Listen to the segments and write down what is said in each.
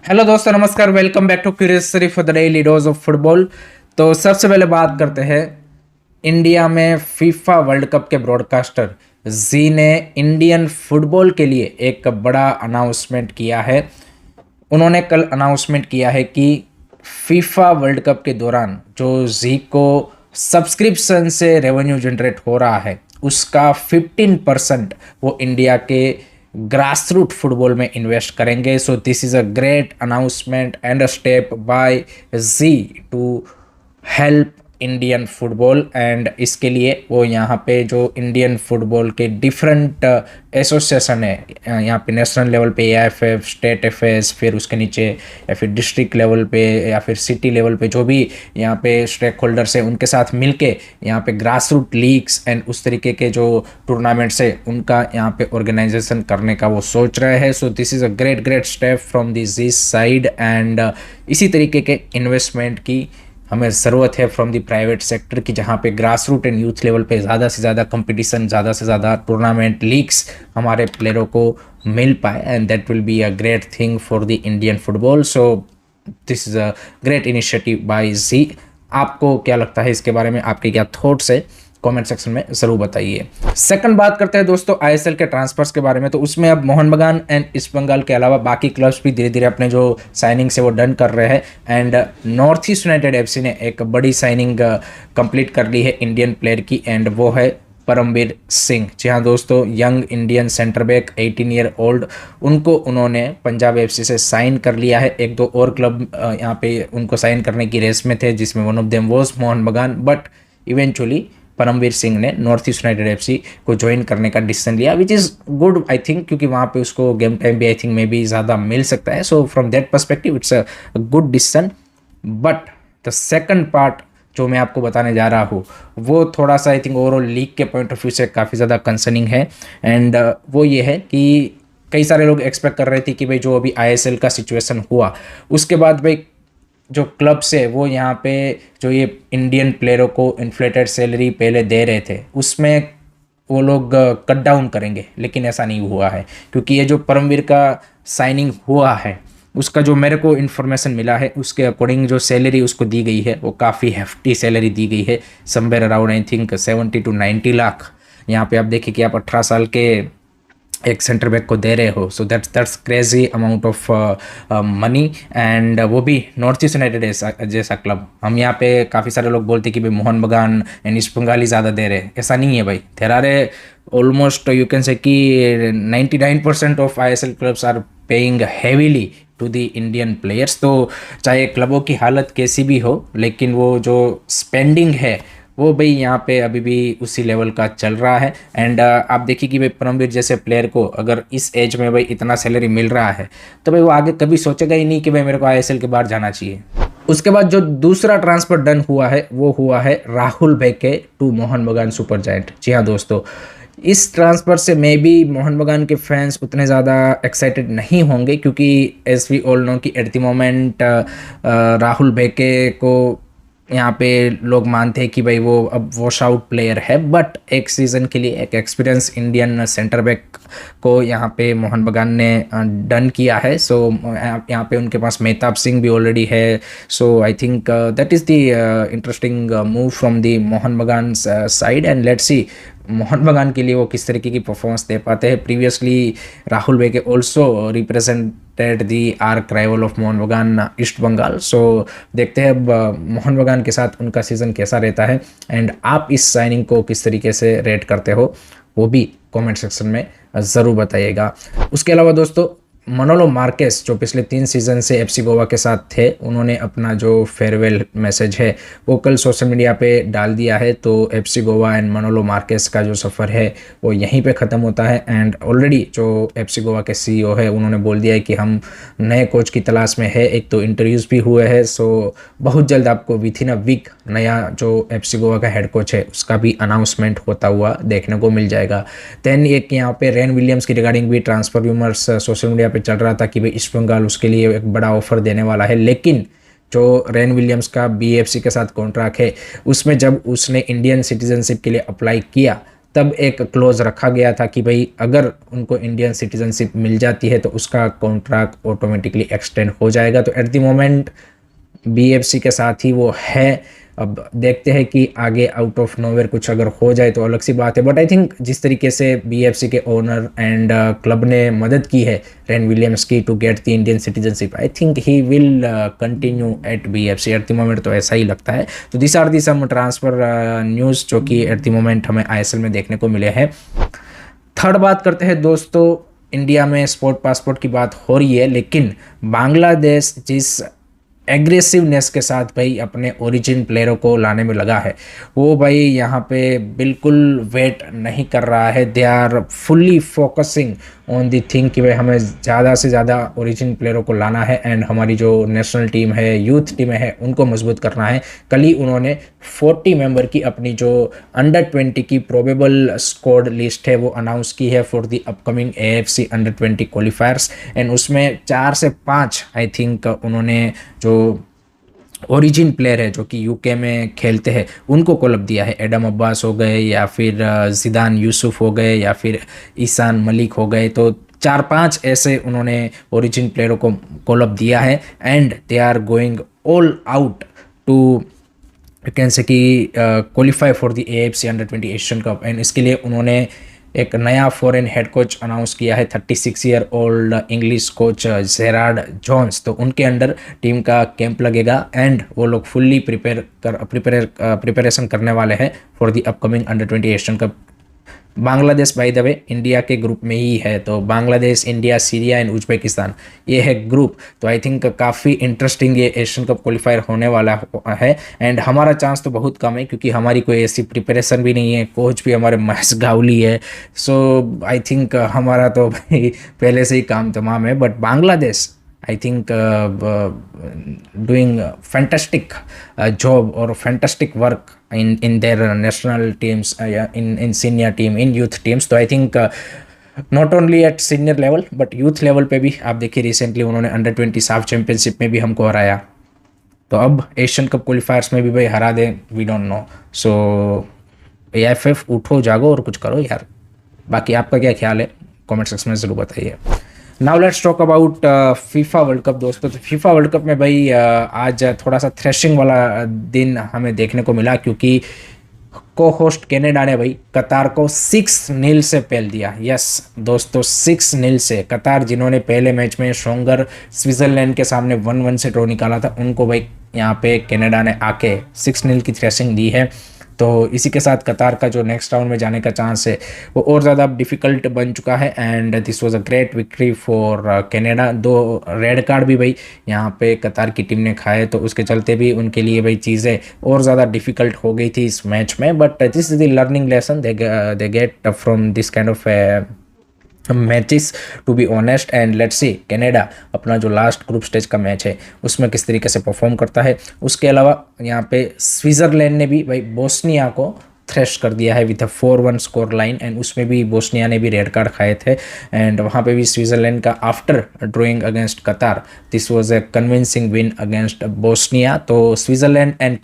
Hello दोस्तों, नमस्कार। Welcome back to curious for the daily dose of football. तो सबसे पहले बात करते हैं इंडिया में फीफा वर्ल्ड कप के ब्रॉडकास्टर जी ने इंडियन फुटबॉल के लिए एक बड़ा अनाउंसमेंट किया है। उन्होंने कल अनाउंसमेंट किया है कि फीफा वर्ल्ड कप के दौरान जो जी को सब्सक्रिप्शन से रेवेन्यू जनरेट हो रहा है उसका 15% वो इंडिया के ग्रास रूट फुटबॉल में इन्वेस्ट करेंगे। So this is a great announcement and a step by Jio to help Indian football. And इसके लिए वो यहाँ पे जो इंडियन फुटबॉल के डिफरेंट एसोसिएशन है, यहाँ पे नेशनल लेवल पे एआईएफएफ, स्टेट एफएस, फिर उसके नीचे या फिर डिस्ट्रिक्ट लेवल पे या फिर सिटी लेवल पे जो भी यहाँ पे स्टेक होल्डर्स है उनके साथ मिलके यहाँ पे ग्रास रूट लीग्स एंड उस तरीके के जो टूर्नामेंट्स है उनका यहाँ पे ऑर्गेनाइजेशन करने का वो सोच रहे हैं। सो this is a great great step from this side. And इसी तरीके के इन्वेस्टमेंट की हमें ज़रूरत है फ्रॉम द प्राइवेट सेक्टर की, जहाँ पे grass root and youth level पे ज़्यादा से ज़्यादा कंपटीशन, ज़्यादा से ज़्यादा टूर्नामेंट लीग्स हमारे प्लेयरों को मिल पाए। And that will be a great thing for the Indian football. So this is a great initiative by जी। आपको क्या लगता है इसके बारे में? आपके क्या थॉट्स है? कमेंट सेक्शन में ज़रूर बताइए। सेकंड बात करते हैं दोस्तों आईएसएल के ट्रांसफर्स के बारे में। तो उसमें अब मोहन बगान एंड ईस्ट बंगाल के अलावा बाकी क्लब्स भी धीरे धीरे अपने जो साइनिंग से वो डन कर रहे हैं। And north east United FC ने एक बड़ी साइनिंग कंप्लीट कर ली है इंडियन प्लेयर की, एंड वो है परमवीर सिंह। जी हाँ दोस्तों, young Indian centre back 18 year old, उनको उन्होंने पंजाब एफसी से साइन कर लिया है। एक दो और क्लब यहाँ पे उनको साइन करने की रेस में थे, जिसमें one of them was Mohan बगान, बट इवेंचुअली परमवीर सिंह ने नॉर्थ ईस्ट यूनाइटेड एफसी को ज्वाइन करने का डिसीजन लिया, which is good I think, क्योंकि वहाँ पे उसको गेम टाइम भी आई थिंक मे बी ज़्यादा मिल सकता है। So from that perspective it's a good decision. But the second part जो मैं आपको बताने जा रहा हूँ वो थोड़ा सा आई थिंक ओवरऑल लीग के पॉइंट ऑफ व्यू से काफ़ी ज़्यादा कंसर्निंग है। एंड वो ये है कि कई सारे लोग एक्सपेक्ट कर रहे थे कि भाई जो अभी आईएसएल का सिचुएशन हुआ उसके बाद भाई जो क्लब्स है वो यहाँ पे जो ये इंडियन प्लेयरों को इन्फ्लेटेड सैलरी पहले दे रहे थे उसमें वो लोग कट डाउन करेंगे, लेकिन ऐसा नहीं हुआ है। क्योंकि ये जो परमवीर का साइनिंग हुआ है उसका जो मेरे को इन्फॉर्मेशन मिला है उसके अकॉर्डिंग जो सैलरी उसको दी गई है वो काफ़ी हेफ्टी सैलरी दी गई है, somewhere around I think 70 to 90 lakh. यहाँ पे आप देखिए कि आप 18 साल के एक सेंटर बैक को दे रहे हो, so that's crazy amount of money. And वो भी नॉर्थ ईस्ट यूनाइटेड जैसा क्लब। हम यहाँ पे काफ़ी सारे लोग बोलते हैं कि भाई मोहन बगान एंड ईस्ट बंगाल ही ज़्यादा दे रहे हैं, ऐसा नहीं है भाई। There are almost you can say कि 99% of ISL clubs are paying heavily to the Indian players. तो चाहे क्लबों की हालत कैसी भी हो, लेकिन वो जो स्पेंडिंग है वो भाई यहाँ पे अभी भी उसी लेवल का चल रहा है। एंड आप देखिए कि भाई परमवीर जैसे प्लेयर को अगर इस एज में भाई इतना सैलरी मिल रहा है तो भाई वो आगे कभी सोचेगा ही नहीं कि भाई मेरे को आईएसएल के बाहर जाना चाहिए। उसके बाद जो दूसरा ट्रांसफर डन हुआ है वो हुआ है राहुल भेके टू मोहन बगान सुपर जायंट। जी हाँ दोस्तों, इस ट्रांसफ़र से मे बी मोहन बगान के फैंस उतने ज़्यादा एक्साइटेड नहीं होंगे, क्योंकि एज वी ऑल नो कि एट द मोमेंट राहुल भेके को यहाँ पे लोग मानते हैं कि भाई वो अब वॉश आउट प्लेयर है। बट एक सीज़न के लिए एक एक्सपीरियंस इंडियन सेंटर बैक को यहाँ पे मोहन बगान ने डन किया है। सो यहाँ पे उनके पास मेहताब सिंह भी ऑलरेडी है। So I think that is the interesting move from the Mohan Bagan side. And let's see Mohan Bagan के लिए वो किस तरीके की परफॉर्मेंस दे पाते हैं। Previously Rahul भेके also represented the arc rival of Mohan बगान ईस्ट बंगाल। सो देखते हैं अब मोहन बगान के साथ उनका सीज़न कैसा रहता है। एंड आप इस साइनिंग को किस तरीके से रेट करते हो वो भी कमेंट सेक्शन में ज़रूर बताइएगा। उसके अलावा दोस्तों मनोलो मार्केस जो पिछले 3 सीज़न से एफसी गोवा के साथ थे, उन्होंने अपना जो फेयरवेल मैसेज है वो कल सोशल मीडिया पे डाल दिया है। तो एफसी गोवा एंड मनोलो मार्केस का जो सफ़र है वो यहीं पे ख़त्म होता है। एंड ऑलरेडी जो एफसी गोवा के सीईओ है उन्होंने बोल दिया है कि हम नए कोच की तलाश में है। एक तो इंटरव्यूज़ भी हुए हैं, सो बहुत जल्द आपको विथ इन अ वीक नया जो एफसी गोवा का हेड कोच है उसका भी अनाउंसमेंट होता हुआ देखने को मिल जाएगा। दैन एक यहाँ पे रेन विलियम्स की रिगार्डिंग भी ट्रांसफर रूमर्स सोशल मीडिया पे चल रहा था कि भाई ईस्ट बंगाल उसके लिए एक बड़ा ऑफर देने वाला है। लेकिन जो रेन विलियम्स का बीएफसी के साथ कॉन्ट्रैक्ट है उसमें जब उसने इंडियन सिटीजनशिप के लिए अप्लाई किया तब एक क्लोज रखा गया था कि भाई अगर उनको इंडियन सिटीजनशिप मिल जाती है तो उसका कॉन्ट्रैक्ट ऑटोमेटिकली एक्सटेंड हो जाएगा। तो एट द मोमेंट बीएफसी के साथ ही वो है। अब देखते हैं कि आगे आउट ऑफ नोवेयर कुछ अगर हो जाए तो अलग सी बात है, बट आई थिंक जिस तरीके से बीएफसी के ओनर एंड क्लब ने मदद की है रेन विलियम्स की to get the Indian citizenship, I think he will continue at BFC at the moment, तो ऐसा ही लगता है। तो this are the some transfer news जो कि एट द मोमेंट हमें आईएसएल में देखने को मिले हैं। थर्ड बात करते हैं दोस्तों, इंडिया में स्पोर्ट पासपोर्ट की बात हो रही है, लेकिन बांग्लादेश जिस एग्रेसिवनेस के साथ भाई अपने ओरिजिन प्लेयरों को लाने में लगा है, वो भाई यहाँ पे बिल्कुल वेट नहीं कर रहा है। They are fully focusing on the thing कि भाई हमें ज़्यादा से ज़्यादा ओरिजिन प्लेयरों को लाना है एंड हमारी जो नेशनल टीम है, यूथ टीमें है, उनको मजबूत करना है। कल ही उन्होंने 40 मेंबर की अपनी जो अंडर 20 की प्रोबेबल स्क्वाड लिस्ट है वो अनाउंस की है for the upcoming AFC under 20 क्वालिफायर्स, and उसमें 4 से 5 आई थिंक उन्होंने जो ओरिजिन प्लेयर है जो कि यूके में खेलते हैं उनको कॉलअप दिया है। एडम अब्बास हो गए या फिर जिदान यूसुफ हो गए या फिर ईसान मलिक हो गए, तो 4-5 ऐसे उन्होंने ओरिजिन प्लेयरों को कॉलअप दिया है and they are going all out to can say कि qualify for the AFC under 20 Asian Cup. And इसके लिए उन्होंने एक नया फॉरेन हेड कोच अनाउंस किया है, 36 year old English coach Gerard Jones. तो उनके अंडर टीम का कैंप लगेगा एंड वो लोग फुल्ली प्रिपरेशन करने वाले हैं for the upcoming under 20 Asian Cup. Bangladesh by the way India के ग्रुप में ही है, तो Bangladesh, India, Syria and Uzbekistan ये है ग्रुप। तो आई थिंक काफ़ी इंटरेस्टिंग ये एशियन कप क्वालिफायर होने वाला है एंड हमारा चांस तो बहुत कम है क्योंकि हमारी कोई ऐसी प्रिपरेशन भी नहीं है, कोच भी हमारे महेश गावली है। सो आई थिंक हमारा तो भाई पहले से ही काम तमाम है, but Bangladesh I think doing fantastic job or fantastic work in their national teams, in senior team, in youth teams. तो I think not only at senior level but youth level पे भी आप देखिए रिसेंटली उन्होंने अंडर 20 साफ championship में भी हमको हराया, तो अब एशियन कप क्वालिफायर्स में भी भाई हरा दें, we don't know. So AFF उठो जागो और कुछ करो यार। बाकी आपका क्या ख्याल है कमेंट सेक्शन में ज़रूर बताइए। Now let's talk about FIFA World cup दोस्तों। तो फीफा वर्ल्ड कप में भाई आज थोड़ा सा थ्रेशिंग वाला दिन हमें देखने को मिला क्योंकि को होस्ट कनाडा ने भाई कतार को 6-0 से पेल दिया। यस दोस्तों, 6-0 से। कतार जिन्होंने पहले मैच में स्ट्रॉन्गर स्विट्जरलैंड के सामने 1-1 से ड्रॉ निकाला था, उनको भाई यहाँ पे कनाडा ने आके 6-0 की थ्रेशिंग दी है। तो इसी के साथ कतार का जो नेक्स्ट राउंड में जाने का चांस है वो और ज़्यादा डिफ़िकल्ट बन चुका है and this was a great victory for Canada. 2 red card भी भाई यहाँ पे कतार की टीम ने खाए, तो उसके चलते भी उनके लिए भाई चीज़ें और ज़्यादा डिफ़िकल्ट हो गई थी इस मैच में। But this is the learning lesson they get from this kind of matches to be honest. And let's see Canada अपना जो लास्ट ग्रुप स्टेज का मैच है उसमें किस तरीके से परफॉर्म करता है। उसके अलावा यहाँ पे स्विट्ज़रलैंड ने भी भाई बोस्निया को थ्रेश कर दिया है with a 4-1 score line and उसमें भी बोस्निया ने भी रेड कार्ड खाए थे एंड वहाँ पे भी स्विट्ज़रलैंड का after drawing against Qatar this was a convincing win against Bosnia. तो Switzerland and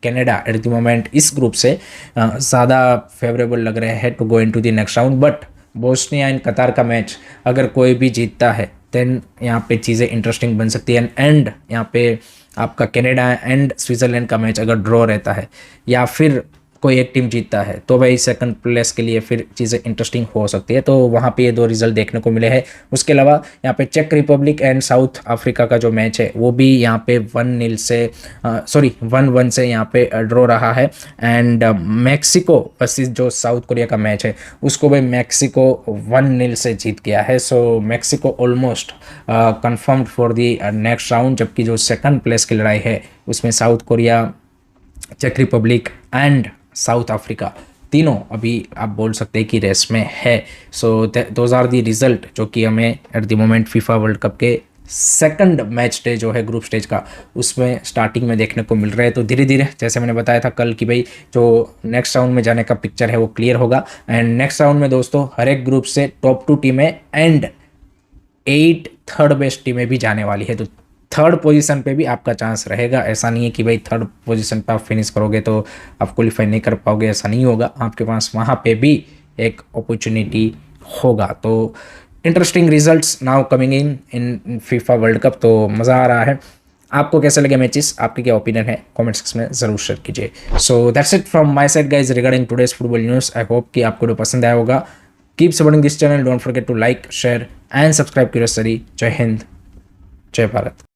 Canada at the moment इस ग्रुप से ज़्यादा फेवरेबल लग रहे हैं to go into the next round. But Bosnia and Qatar का match अगर कोई भी जीतता है देन यहाँ पे चीज़ें इंटरेस्टिंग बन सकती है एंड यहाँ पे आपका कनाडा एंड स्विट्ज़रलैंड का मैच अगर ड्रॉ रहता है या फिर कोई एक टीम जीतता है तो भाई सेकंड प्लेस के लिए फिर चीज़ें इंटरेस्टिंग हो सकती है। तो वहाँ पे ये 2 रिजल्ट देखने को मिले हैं। उसके अलावा यहाँ पे चेक रिपब्लिक एंड साउथ अफ्रीका का जो मैच है वो भी यहाँ पे 1-0 से 1-1 से यहाँ पे ड्रॉ रहा है एंड मैक्सिको वर्सेस जो साउथ कोरिया का मैच है उसको भाई मैक्सिको 1-0 से जीत गया है। So Mexico almost confirmed for the next round, जबकि जो सेकंड प्लेस की लड़ाई है उसमें साउथ कोरिया, चेक रिपब्लिक एंड साउथ अफ्रीका तीनों अभी आप बोल सकते हैं कि रेस में है। So those are the result जो कि हमें at the moment FIFA World Cup के सेकंड मैच डे जो है ग्रुप स्टेज का उसमें स्टार्टिंग में देखने को मिल रहे हैं। तो धीरे धीरे जैसे मैंने बताया था कल कि भाई जो नेक्स्ट राउंड में जाने का पिक्चर है वो क्लियर होगा एंड नेक्स्ट राउंड में दोस्तों हर एक ग्रुप से टॉप 2 टीमें एंड 8 थर्ड बेस्ट टीमें भी जाने वाली है। तो थर्ड पोजीशन पे भी आपका चांस रहेगा। ऐसा नहीं है कि भाई थर्ड पोजीशन पे आप फिनिश करोगे तो आप क्वालिफाई नहीं कर पाओगे, ऐसा नहीं होगा। आपके पास वहाँ पे भी एक अपॉर्चुनिटी होगा। तो interesting results now coming in FIFA World cup. तो मज़ा आ रहा है। आपको कैसे लगे मैचेस, आपकी क्या ओपिनियन है, कमेंट सेक्शन में जरूर शेयर कीजिए। So that's it from my side guys regarding today's football news. I hope कि आपको पसंद आया होगा। Keep supporting this channel, don't forget to like, share and subscribe curious study. जय हिंद, जय भारत।